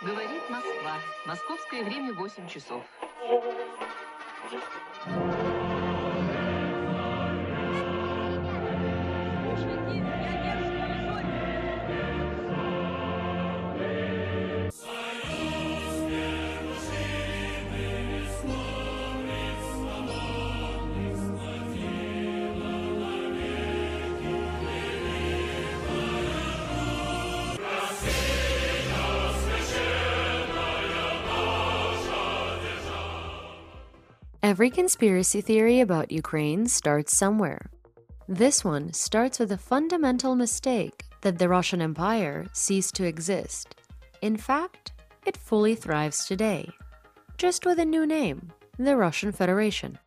Говорит Москва. Московское время 8 часов. Every conspiracy theory about Ukraine starts somewhere. This one starts with a fundamental mistake that the Russian Empire ceased to exist. In fact, it fully thrives today, just with a new name, the Russian Federation.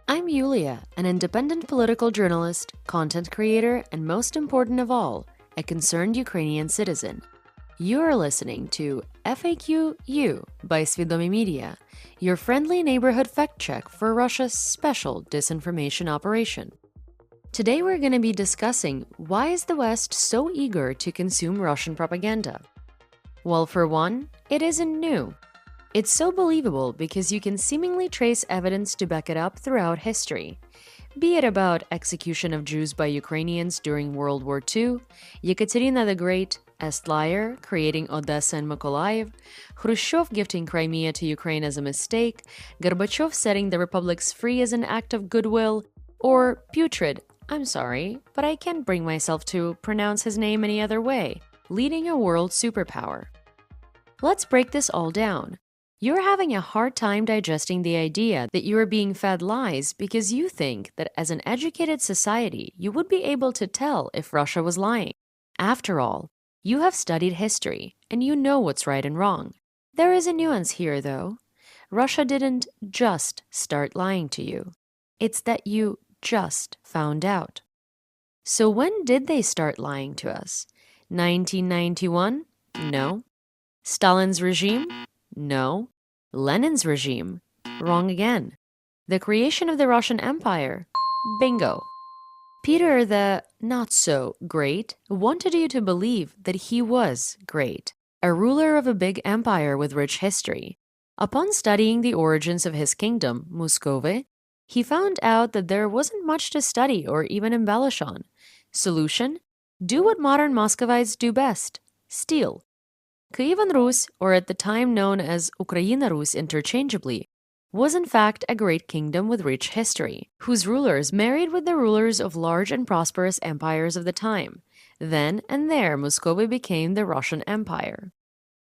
I'm Yulia, an independent political journalist, content creator, and most important of all, a concerned Ukrainian citizen. You're listening to FAQ-U by Svidomi Media, your friendly neighborhood fact check for Russia's special disinformation operation. Today we're going to be discussing why is the West so eager to consume Russian propaganda? Well, for one, it isn't new. It's so believable because you can seemingly trace evidence to back it up throughout history. Be it about execution of Jews by Ukrainians during World War II, Yekaterina the Great, Estlayer creating Odessa and Mykolaiv, Khrushchev gifting Crimea to Ukraine as a mistake, Gorbachev setting the republics free as an act of goodwill, or Putrid, I'm sorry, but I can't bring myself to pronounce his name any other way, leading a world superpower. Let's break this all down. You're having a hard time digesting the idea that you are being fed lies because you think that as an educated society, you would be able to tell if Russia was lying. After all, you have studied history, and you know what's right and wrong. There is a nuance here, though. Russia didn't just start lying to you. It's that you just found out. So when did they start lying to us? 1991? No. Stalin's regime? No. Lenin's regime? Wrong again. The creation of the Russian Empire? Bingo. Peter the not-so-great wanted you to believe that he was great, a ruler of a big empire with rich history. Upon studying the origins of his kingdom, Muscovy, he found out that there wasn't much to study or even embellish on. Solution? Do what modern Muscovites do best: steal. Kievan Rus, or at the time known as Ukraina Rus interchangeably, was in fact a great kingdom with rich history, whose rulers married with the rulers of large and prosperous empires of the time. Then and there, Muscovy became the Russian Empire.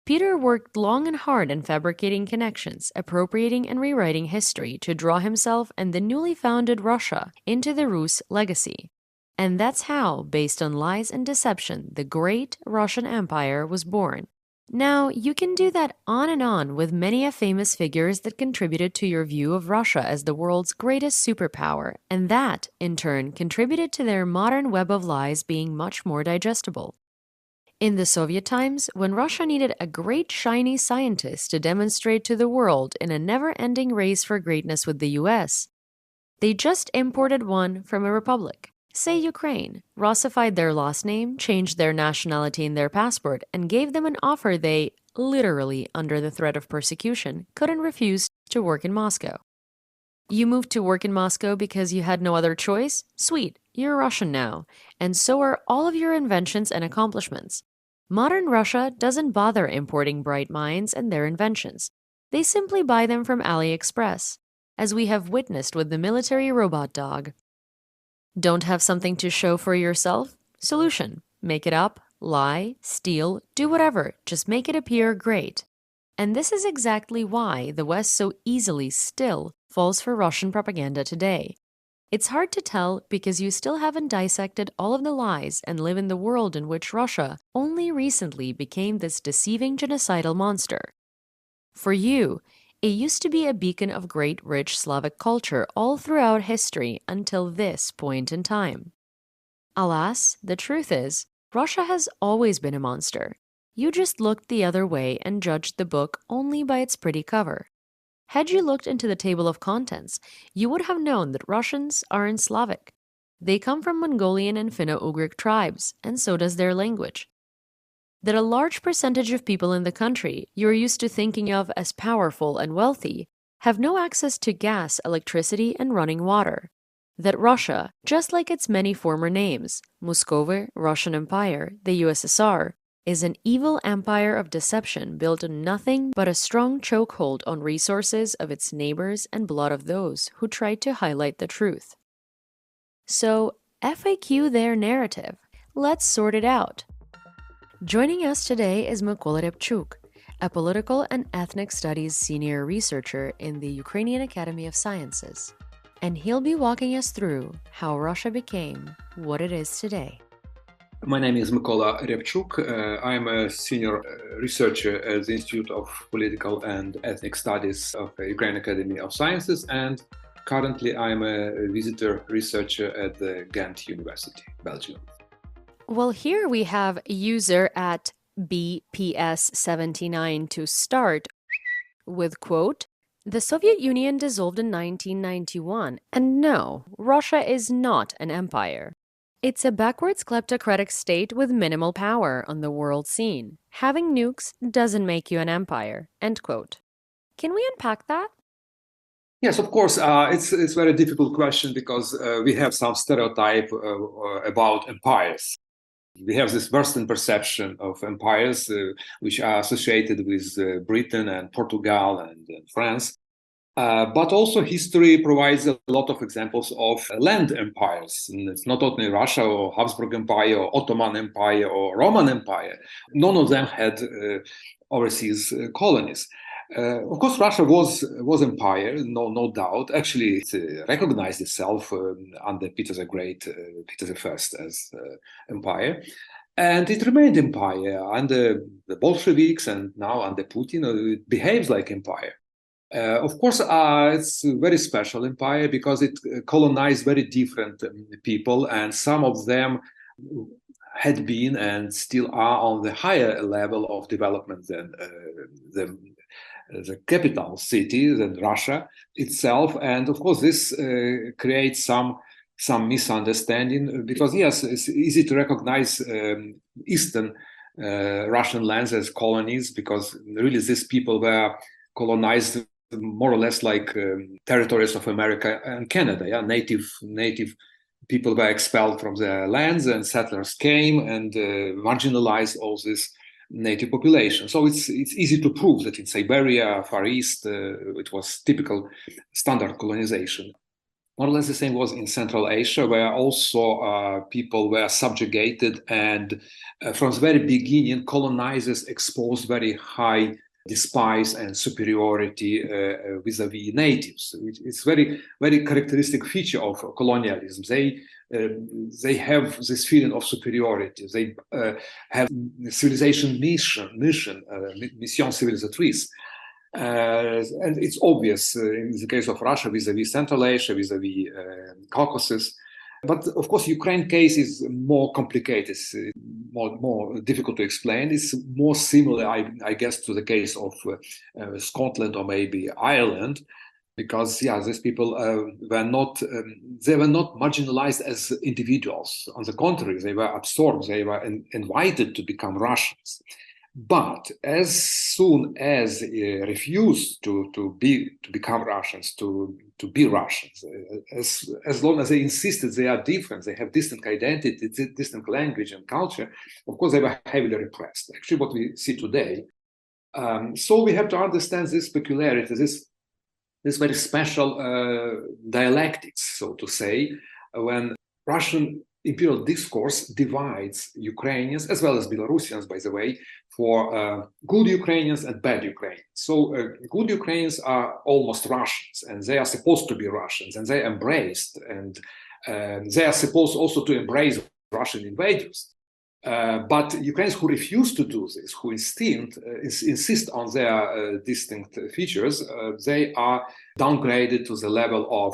Peter worked long and hard in fabricating connections, appropriating and rewriting history to draw himself and the newly founded Russia into the Rus legacy. And that's how, based on lies and deception, the great Russian Empire was born. Now, you can do that on and on with many famous figures that contributed to your view of Russia as the world's greatest superpower, and that, in turn, contributed to their modern web of lies being much more digestible. In the Soviet times, when Russia needed a great shiny scientist to demonstrate to the world in a never-ending race for greatness with the US, they just imported one from a republic. Say Ukraine, Russified their last name, changed their nationality in their passport, and gave them an offer they, literally under the threat of persecution, couldn't refuse: to work in Moscow. You moved to work in Moscow because you had no other choice? Sweet, you're Russian now, and so are all of your inventions and accomplishments. Modern Russia doesn't bother importing bright minds and their inventions. They simply buy them from AliExpress, as we have witnessed with the military robot dog. Don't have something to show for yourself? Solution: make it up, lie, steal, do whatever, just make it appear great. And this is exactly why the West so easily still falls for Russian propaganda today. It's hard to tell because you still haven't dissected all of the lies and live in the world in which Russia only recently became this deceiving genocidal monster. For you, it used to be a beacon of great, rich Slavic culture all throughout history until this point in time. Alas, the truth is, Russia has always been a monster. You just looked the other way and judged the book only by its pretty cover. Had you looked into the table of contents, you would have known that Russians aren't Slavic. They come from Mongolian and Finno-Ugric tribes, and so does their language. that a large percentage of people in the country you're used to thinking of as powerful and wealthy have no access to gas, electricity, and running water. That Russia, just like its many former names, Muscovy, Russian Empire, the USSR, is an evil empire of deception built on nothing but a strong chokehold on resources of its neighbors and blood of those who tried to highlight the truth. So, FAQ their narrative. Let's sort it out. Joining us today is Mykola Riabchuk, a political and ethnic studies senior researcher in the Ukrainian Academy of Sciences, and he'll be walking us through how Russia became what it is today. My name is Mykola Riabchuk. I'm a senior researcher at the Institute of Political and Ethnic Studies of the Ukrainian Academy of Sciences, and currently I'm a visitor researcher at the Ghent University, Belgium. Well, here we have user at BPS79 to start with, quote, "The Soviet Union dissolved in 1991, and no, Russia is not an empire. It's a backwards kleptocratic state with minimal power on the world scene. Having nukes doesn't make you an empire," end quote. Can we unpack that? Yes, of course. It's a very difficult question because we have some stereotype about empires. We have this Western perception of empires, which are associated with Britain and Portugal and France. But also history provides a lot of examples of land empires. And it's not only Russia or Habsburg Empire or Ottoman Empire or Roman Empire. None of them had overseas colonies. Of course, Russia was empire, no doubt. Actually, it recognized itself under Peter the Great, Peter the First as empire, and it remained empire under the Bolsheviks, and now under Putin. It behaves like empire. Of course, it's a very special empire because it colonized very different people, and some of them had been and still are on the higher level of development than the capital city, than Russia itself. And of course, this creates some misunderstanding because, yes, it's easy to recognize Eastern Russian lands as colonies because really these people were colonized more or less like territories of America and Canada. Yeah, native people were expelled from their lands, and settlers came and marginalized all this native population. So it's easy to prove that in Siberia, Far East, it was typical standard colonization. More or less the same was in Central Asia, where also people were subjugated, and from the very beginning, colonizers exposed very high despise and superiority vis-a-vis natives. It's very, very characteristic feature of colonialism. They have this feeling of superiority. They have civilization mission civilisatrice. And it's obvious in the case of Russia vis-a-vis Central Asia, vis-a-vis Caucasus. But of course, Ukraine case is more complicated, it's more difficult to explain. It's more similar, I guess, to the case of Scotland or maybe Ireland, because these people were not marginalized as individuals. On the contrary, they were absorbed, they were invited to become Russians. But as soon as they refused to become Russians, to be Russians, as long as they insisted they are different, they have distinct identity, distinct language and culture, of course they were heavily repressed. Actually, what we see today. So we have to understand this peculiarity, this very special dialectics, so to say, when Russian imperial discourse divides Ukrainians, as well as Belarusians, by the way, for good Ukrainians and bad Ukrainians. So good Ukrainians are almost Russians, and they are supposed to be Russians, and they are embraced, and they are supposed also to embrace Russian invaders. But Ukrainians who refuse to do this, who insist on their distinct features, they are downgraded to the level of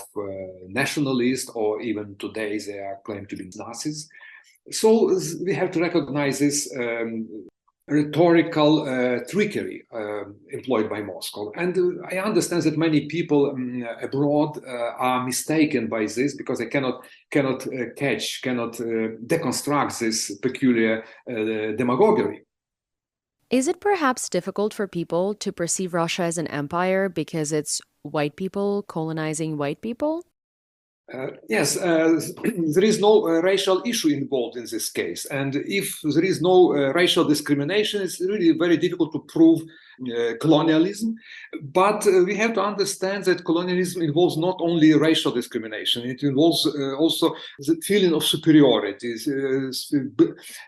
nationalists, or even today they are claimed to be Nazis. So we have to recognize this rhetorical trickery employed by Moscow. And I understand that many people abroad are mistaken by this because they cannot deconstruct this peculiar demagoguery. Is it perhaps difficult for people to perceive Russia as an empire because it's white people colonizing white people? Yes, there is no racial issue involved in this case. And if there is no racial discrimination, it's really very difficult to prove colonialism. But we have to understand that colonialism involves not only racial discrimination, it involves also the feeling of superiority,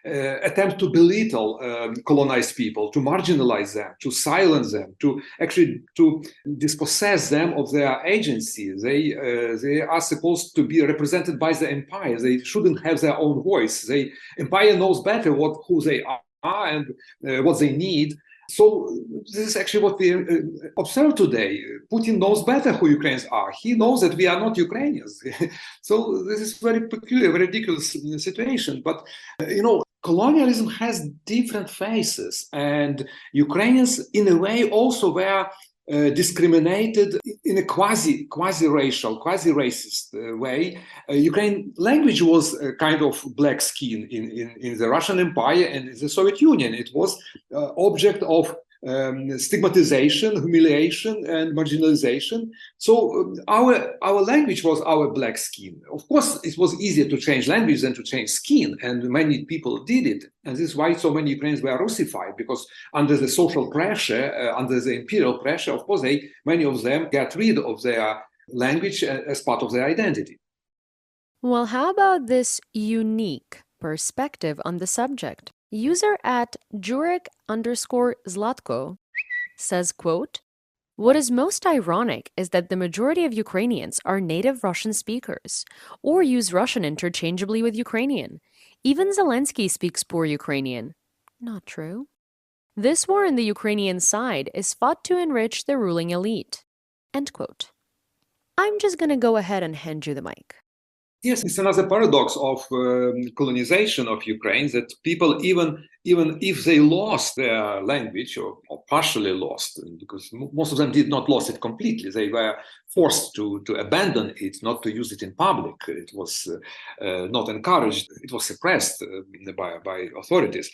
attempt to belittle colonized people, to marginalize them, to silence them, to actually to dispossess them of their agency. They are supposed to be represented by the empire. They shouldn't have their own voice. The empire knows better who they are and what they need. So this is actually what we observe today. Putin knows better who Ukrainians are. He knows that we are not Ukrainians. So this is very peculiar, very ridiculous situation. But, colonialism has different faces. And Ukrainians, in a way, also were discriminated in a quasi-racial, quasi-racist way. Ukrainian language was a kind of black skin in the Russian Empire and in the Soviet Union. It was object of stigmatization, humiliation, and marginalization. So our language was our black skin. Of course, it was easier to change language than to change skin, and many people did it. And this is why so many Ukrainians were Russified, because under the social pressure, under the imperial pressure, of course, many of them got rid of their language as part of their identity. Well, how about this unique perspective on the subject? User at Jurek_Zlatko says, quote, "What is most ironic is that the majority of Ukrainians are native Russian speakers or use Russian interchangeably with Ukrainian. Even Zelensky speaks poor Ukrainian." Not true. This war on the Ukrainian side is fought to enrich the ruling elite. End quote. I'm just going to go ahead and hand you the mic. Yes, it's another paradox of colonization of Ukraine, that people, even if they lost their language or partially lost, because most of them did not lose it completely, they were forced to abandon it, not to use it in public. It was not encouraged, it was suppressed by authorities.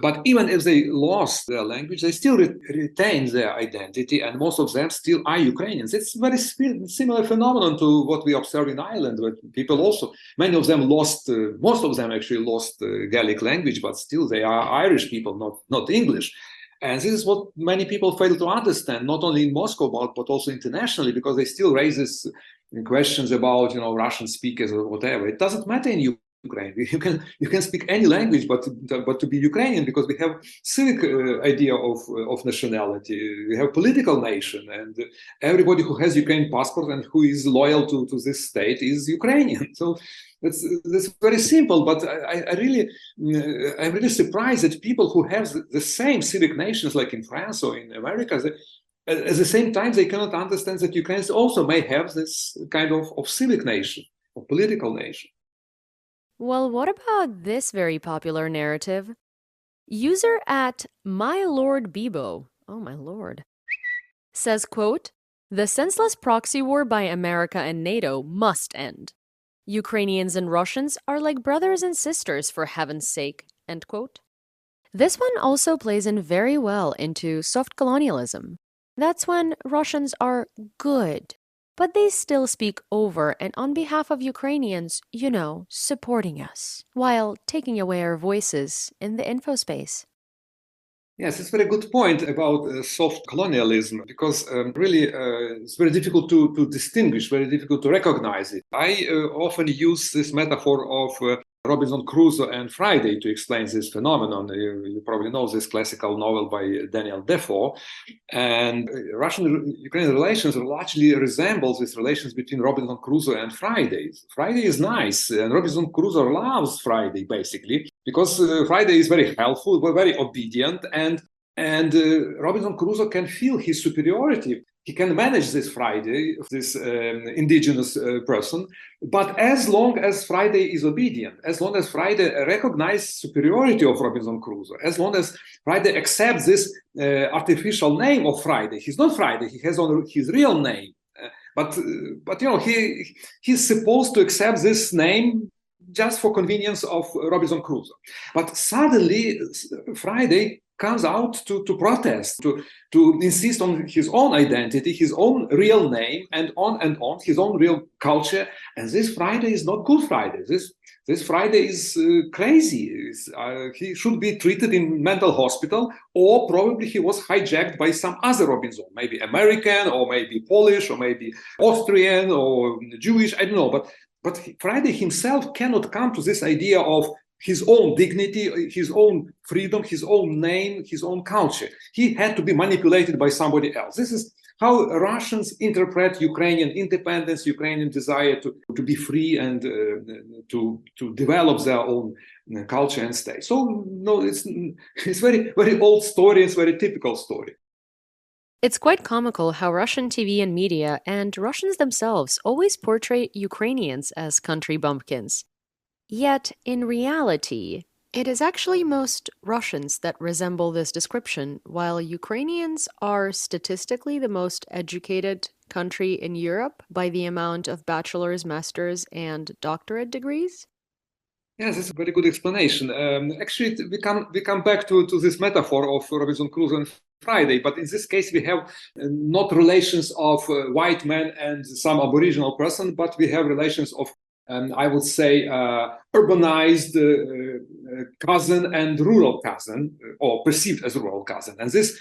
But even if they lost their language, they still retain their identity, and most of them still are Ukrainians. It's a very similar phenomenon to what we observe in Ireland, where people also, many of them lost, most of them actually lost Gaelic language, but still they are Irish people, not English. And this is what many people fail to understand, not only in Moscow, but also internationally, because they still raise these questions about, Russian speakers or whatever. It doesn't matter in Ukraine. You can speak any language, but to be Ukrainian, because we have civic idea of nationality. We have political nation, and everybody who has Ukrainian passport and who is loyal to this state is Ukrainian. So that's very simple. But I'm really surprised that people who have the same civic nations, like in France or in America, at the same time they cannot understand that Ukrainians also may have this kind of civic nation, of political nation. Well, what about this very popular narrative? User at MyLordBibo, oh my lord, says, quote, "The senseless proxy war by America and NATO must end. Ukrainians and Russians are like brothers and sisters, for heaven's sake," end quote. This one also plays in very well into soft colonialism. That's when Russians are good, but they still speak over and on behalf of Ukrainians, supporting us, while taking away our voices in the infospace. Yes, it's a very good point about soft colonialism, because really it's very difficult to distinguish, very difficult to recognize it. I often use this metaphor of Robinson Crusoe and Friday to explain this phenomenon. You probably know this classical novel by Daniel Defoe. And Russian-Ukrainian relations largely resembles these relations between Robinson Crusoe and Friday. Friday is nice, and Robinson Crusoe loves Friday, basically, because Friday is very helpful, very obedient, and Robinson Crusoe can feel his superiority. He can manage this Friday, this indigenous person, but as long as Friday is obedient, as long as Friday recognizes superiority of Robinson Crusoe, as long as Friday accepts this artificial name of Friday, he's not Friday, he has only his real name, but he's supposed to accept this name just for convenience of Robinson Crusoe. But suddenly, Friday comes out to protest, to insist on his own identity, his own real name, and on, his own real culture. And this Friday is not Good Friday. This Friday is crazy. He should be treated in mental hospital, or probably he was hijacked by some other Robinson, maybe American, or maybe Polish, or maybe Austrian, or Jewish, I don't know. But Friday himself cannot come to this idea of his own dignity, his own freedom, his own name, his own culture. He had to be manipulated by somebody else. This is how Russians interpret Ukrainian independence, Ukrainian desire to be free and to develop their own culture and state. So no, it's very, very old story. It's very typical story. It's quite comical how Russian TV and media and Russians themselves always portray Ukrainians as country bumpkins. Yet, in reality, it is actually most Russians that resemble this description, while Ukrainians are statistically the most educated country in Europe by the amount of bachelor's, master's, and doctorate degrees. Yes, it's a very good explanation. Actually, we come back to this metaphor of Robinson Crusoe and Friday, but in this case we have not relations of white man and some aboriginal person, but we have relations of I would say urbanized cousin and rural cousin, or perceived as rural cousin. And this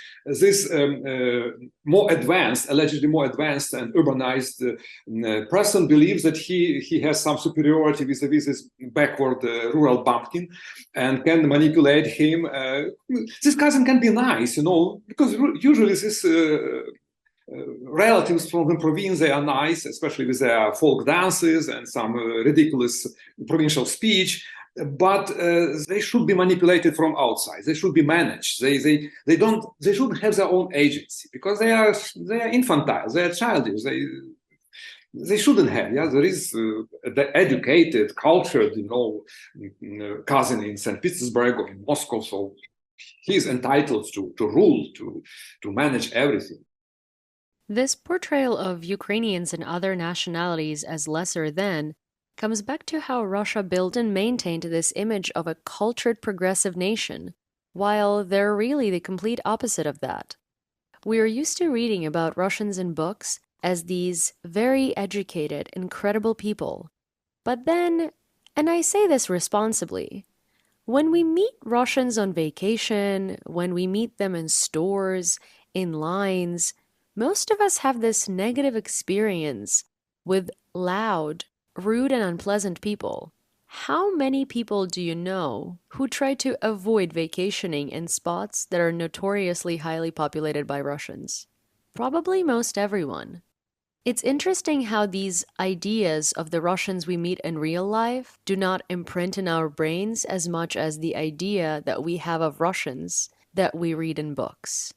more advanced, allegedly more advanced and urbanized person believes that he has some superiority vis-a-vis this backward rural bumpkin, and can manipulate him. This cousin can be nice, because usually this relatives from the province, they are nice, especially with their folk dances and some ridiculous provincial speech, but they should be manipulated from outside. They should be managed. They shouldn't have their own agency, because they are infantile, they are childish. They shouldn't have. Yeah, there is the educated, cultured, cousin in St. Petersburg or in Moscow, so he is entitled to rule, to manage everything. This portrayal of Ukrainians and other nationalities as lesser than comes back to how Russia built and maintained this image of a cultured progressive nation, while they're really the complete opposite of that. We are used to reading about Russians in books as these very educated, incredible people. But then, and I say this responsibly, when we meet Russians on vacation, when we meet them in stores, in lines, most of us have this negative experience with loud, rude, and unpleasant people. How many people do you know who try to avoid vacationing in spots that are notoriously highly populated by Russians? Probably most everyone. It's interesting how these ideas of the Russians we meet in real life do not imprint in our brains as much as the idea that we have of Russians that we read in books.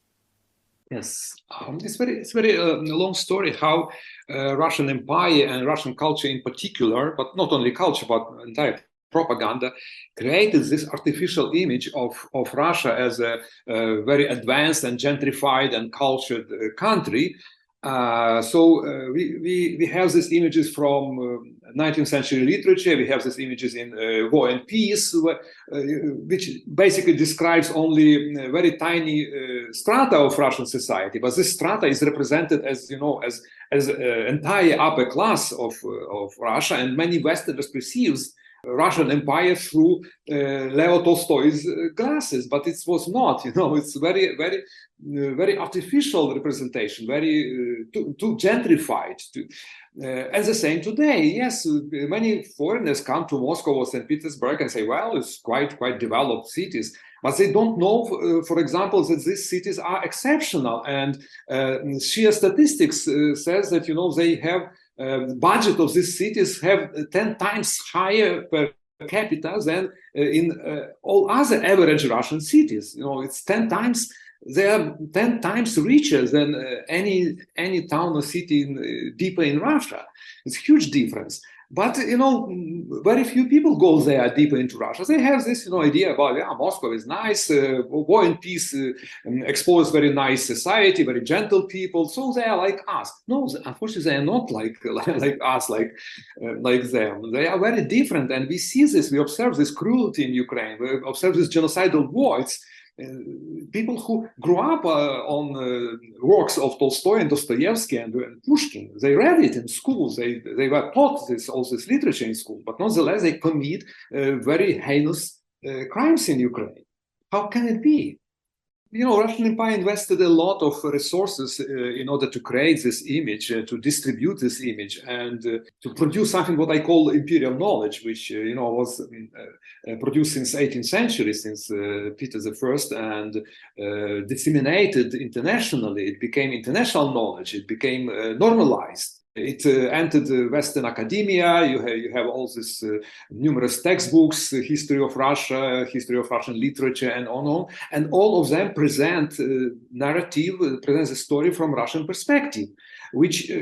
Yes, it's very long story how Russian Empire and Russian culture in particular, but not only culture but entire propaganda, created this artificial image of Russia as a very advanced and gentrified and cultured country. We have these images from 19th century literature. We have these images in War and Peace, which basically describes only a very tiny strata of Russian society. But this strata is represented as entire upper class of Russia, and many Westerners perceives Russian Empire through Leo Tolstoy's glasses, but it was not. It's very artificial representation, very too gentrified. As the same today, yes, many foreigners come to Moscow or St. Petersburg and say, well, it's quite developed cities, but they don't know, for example, that these cities are exceptional, and sheer statistics says that they have. Budget of these cities have 10 times higher per capita than in all other average Russian cities. It's 10 times. They are 10 times richer than any town or city deeper in Russia. It's a huge difference. But very few people go there deeper into Russia. They have this idea about Moscow is nice, War and Peace expose very nice society, very gentle people. So they are like us. No, unfortunately, they are not like us, like them. They are very different, and we see this. We observe this cruelty in Ukraine. We observe this genocidal war. People who grew up on works of Tolstoy and Dostoevsky and Pushkin. They read it in schools. They were taught all this literature in school, but nonetheless they commit very heinous crimes in Ukraine. How can it be? Russian Empire invested a lot of resources in order to create this image, to distribute this image, and to produce something what I call imperial knowledge, which was produced since 18th century, since Peter I, and disseminated internationally. It became international knowledge. It became normalized. It entered Western academia. You have all these numerous textbooks, history of Russia, history of Russian literature, and on. And all of them present narrative, presents a story from Russian perspective, which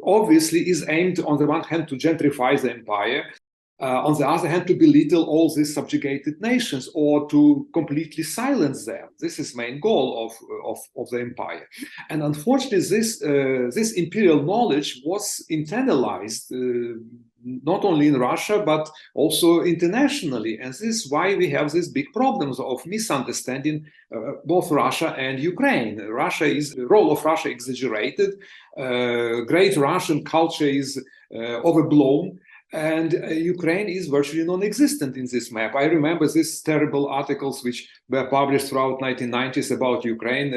obviously is aimed on the one hand to gentrify the empire, on the other hand to belittle all these subjugated nations or to completely silence them. This is main goal of the empire. And unfortunately, this imperial knowledge was internalized not only in Russia, but also internationally. And this is why we have these big problems of misunderstanding both Russia and Ukraine. The role of Russia exaggerated. Great Russian culture is overblown. And Ukraine is virtually non-existent in this map. I remember these terrible articles which were published throughout 1990s about Ukraine.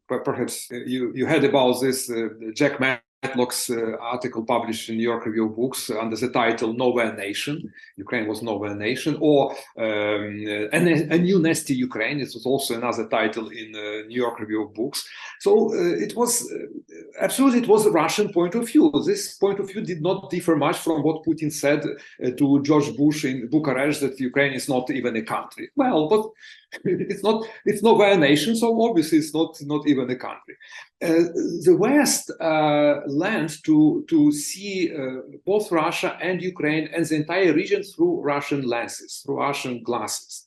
Perhaps you heard about this Jack Matlock's article published in New York Review of Books under the title "Nowhere Nation." Ukraine was nowhere nation, or a new nasty Ukraine. It was also another title in New York Review of Books. So it was a Russian point of view. This point of view did not differ much from what Putin said to George Bush in Bucharest, that Ukraine is not even a country. Well, but it's nowhere nation, so obviously it's not even a country. The West learned to see both Russia and Ukraine and the entire region through Russian lenses, through Russian glasses,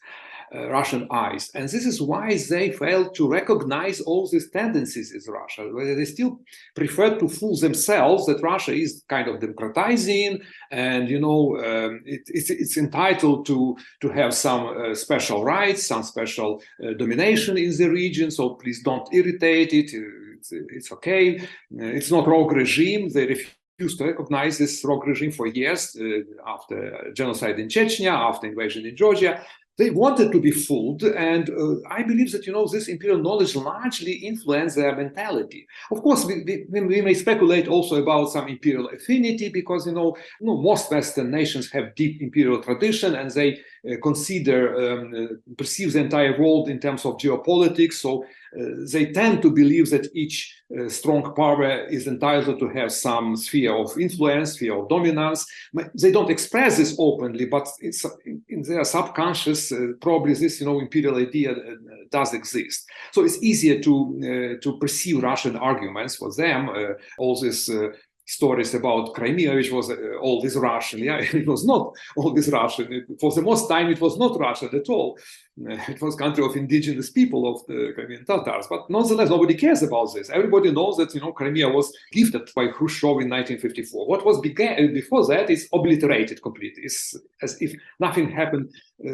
Russian eyes. And this is why they failed to recognize all these tendencies in Russia. They still prefer to fool themselves that Russia is kind of democratizing and, it's entitled to have some special rights, some special domination in the region. So please don't irritate it. It's okay. It's not rogue regime. They refused to recognize this rogue regime for years after genocide in Chechnya, after invasion in Georgia. They wanted to be fooled, and I believe that this imperial knowledge largely influenced their mentality. Of course, we may speculate also about some imperial affinity, because most Western nations have deep imperial tradition, and they perceive the entire world in terms of geopolitics. So they tend to believe that each strong power is entitled to have some sphere of influence, sphere of dominance. They don't express this openly, but it's in their subconscious. Probably this, imperial idea does exist. So it's easier to perceive Russian arguments for them. All this stories about Crimea, which was all this Russian. Yeah, it was not all this Russian. For the most time, it was not Russian at all. It was country of indigenous people, of the Crimean Tatars. But nonetheless, nobody cares about this. Everybody knows that Crimea was gifted by Khrushchev in 1954. What was before that is obliterated completely. It's as if nothing happened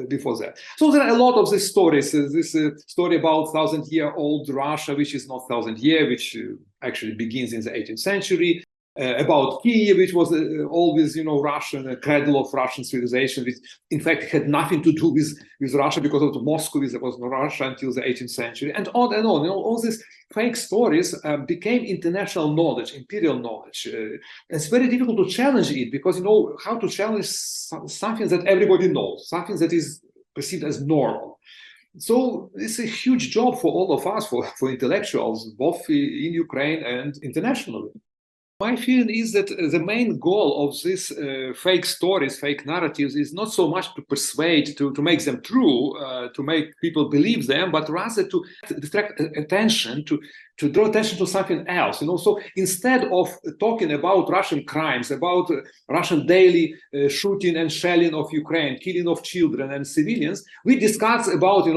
before that. So there are a lot of these stories. This story about 1,000-year-old Russia, which is not 1,000-year, which actually begins in the 18th century. About Kiev, which was always, Russian, a cradle of Russian civilization, which in fact had nothing to do with Russia, because of the Moscow, there was no Russia until the 18th century, and on and on. All these fake stories became international knowledge, imperial knowledge. It's very difficult to challenge it, because how to challenge something that everybody knows, something that is perceived as normal. So it's a huge job for all of us, for intellectuals, both in Ukraine and internationally. My feeling is that the main goal of these fake stories, fake narratives, is not so much to persuade, to make them true, to make people believe them, but rather to distract attention, to draw attention to something else. So instead of talking about Russian crimes, about Russian daily shooting and shelling of Ukraine, killing of children and civilians, we discuss about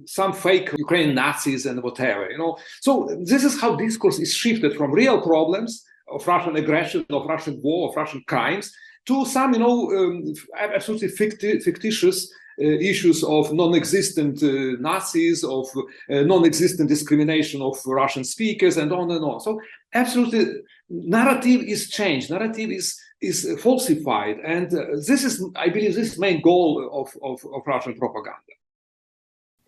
some fake Ukrainian Nazis and whatever. So this is how discourse is shifted from real problems of Russian aggression, of Russian war, of Russian crimes, to some, absolutely fictitious issues of non-existent Nazis, of non-existent discrimination of Russian speakers, and on and on. So absolutely, narrative is changed. Narrative is falsified, and this is, I believe, this main goal of Russian propaganda.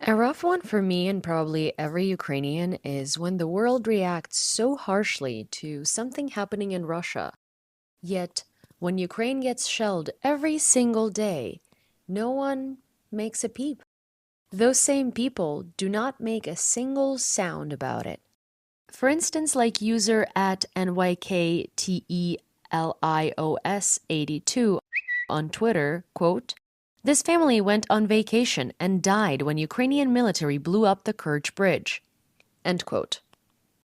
A rough one for me and probably every Ukrainian is when the world reacts so harshly to something happening in Russia. Yet, when Ukraine gets shelled every single day, no one makes a peep. Those same people do not make a single sound about it. For instance, like user at NYKTELIOS82 on Twitter, quote, "This family went on vacation and died when Ukrainian military blew up the Kerch Bridge." End quote.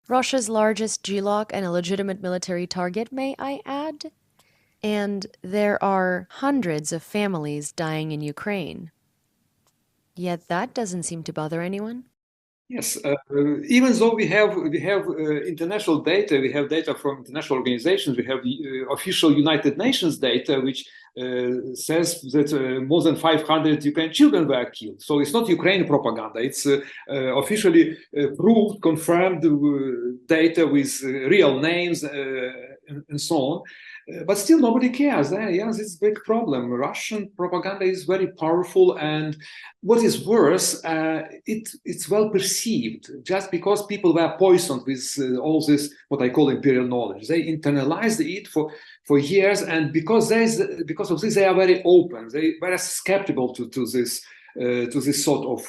Russia's largest GLOC and a legitimate military target, may I add? And there are hundreds of families dying in Ukraine. Yet that doesn't seem to bother anyone. Yes, even though we have international data, we have data from international organizations, we have official United Nations data, which says that more than 500 Ukrainian children were killed. So it's not Ukrainian propaganda; it's officially proved, confirmed data with real names and so on. But still, nobody cares. Yes, it's a big problem. Russian propaganda is very powerful, and what is worse, it's well perceived. Just because people were poisoned with all this, what I call imperial knowledge, they internalized it for years, and because of this, they are very open. They are very skeptical to this sort of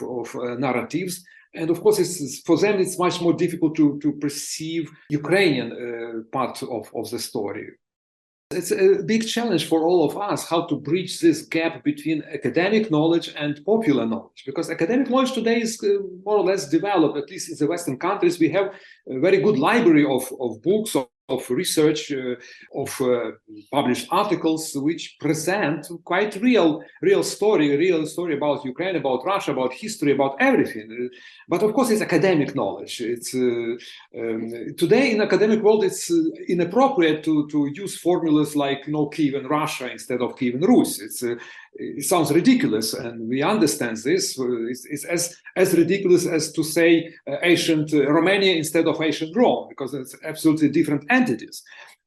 narratives. And of course, for them, it's much more difficult to perceive Ukrainian part of the story. It's a big challenge for all of us how to bridge this gap between academic knowledge and popular knowledge, because academic knowledge today is more or less developed, at least in the Western countries. We have a very good library of books, of research, of published articles, which present quite real story about Ukraine, about Russia, about history, about everything. But of course, it's academic knowledge. It's today in academic world, it's inappropriate to use formulas like Kievan Russia instead of Kievan Rus. It sounds ridiculous, and we understand this. It's as ridiculous as to say ancient Romania instead of ancient Rome, because it's absolutely different entities.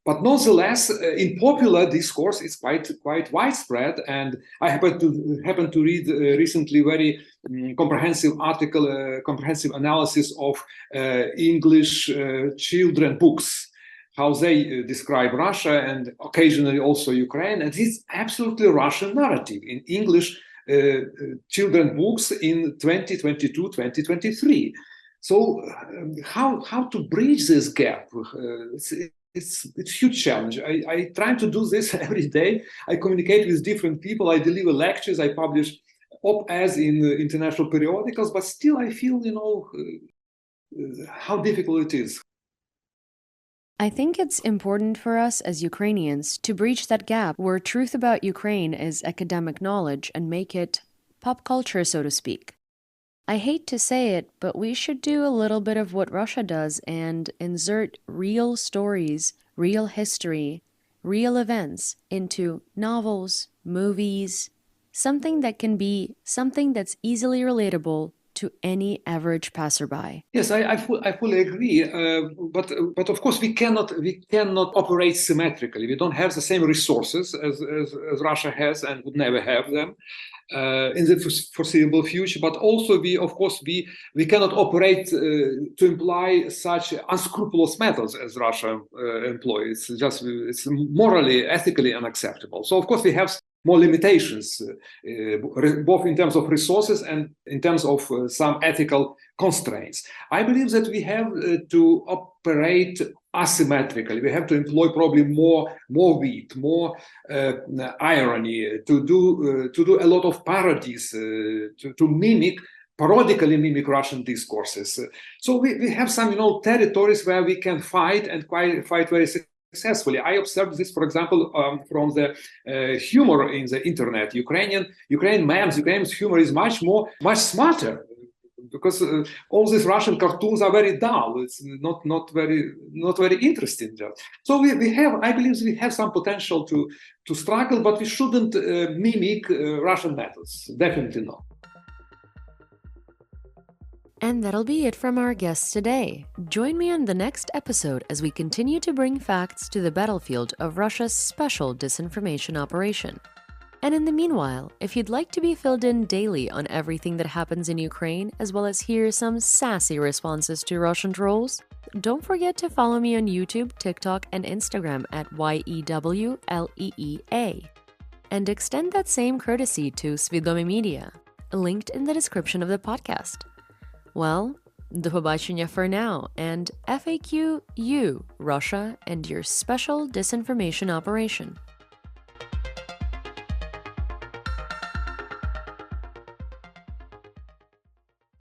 But nonetheless, in popular discourse, it's quite widespread. And I happened to read recently very comprehensive article, comprehensive analysis of English children books, how they describe Russia and occasionally also Ukraine. And it's absolutely Russian narrative in English children books in 2022, 2023. So how to bridge this gap? It's a huge challenge. I try to do this every day. I communicate with different people. I deliver lectures. I publish op-eds in international periodicals. But still, I feel, how difficult it is. I think it's important for us as Ukrainians to breach that gap where truth about Ukraine is academic knowledge and make it pop culture, so to speak. I hate to say it, but we should do a little bit of what Russia does and insert real stories, real history, real events into novels, movies, something that can be something that's easily relatable to any average passerby. Yes, I fully agree. But of course we cannot operate symmetrically. We don't have the same resources as Russia has and would never have them in the foreseeable future. But also we cannot operate to imply such unscrupulous methods as Russia employs. It's morally, ethically unacceptable. So of course we have more limitations, both in terms of resources and in terms of some ethical constraints. I believe that we have to operate asymmetrically. We have to employ probably more wit, more irony, to do a lot of parodies, to parodically mimic Russian discourses. So we have some, territories where we can fight and fight very successfully. I observed this, for example, from the humor in the internet. Ukrainian memes, Ukrainian humor is much smarter, because all these Russian cartoons are very dull. It's not very interesting. Just. So we have, I believe, we have some potential to struggle, but we shouldn't mimic Russian methods. Definitely not. And that'll be it from our guests today. Join me on the next episode as we continue to bring facts to the battlefield of Russia's special disinformation operation. And in the meanwhile, if you'd like to be filled in daily on everything that happens in Ukraine, as well as hear some sassy responses to Russian trolls, don't forget to follow me on YouTube, TikTok, and Instagram at YEWLEEA. And extend that same courtesy to Svidomi Media, linked in the description of the podcast. Well, до побачення for now, and FAQ you, Russia, and your special disinformation operation.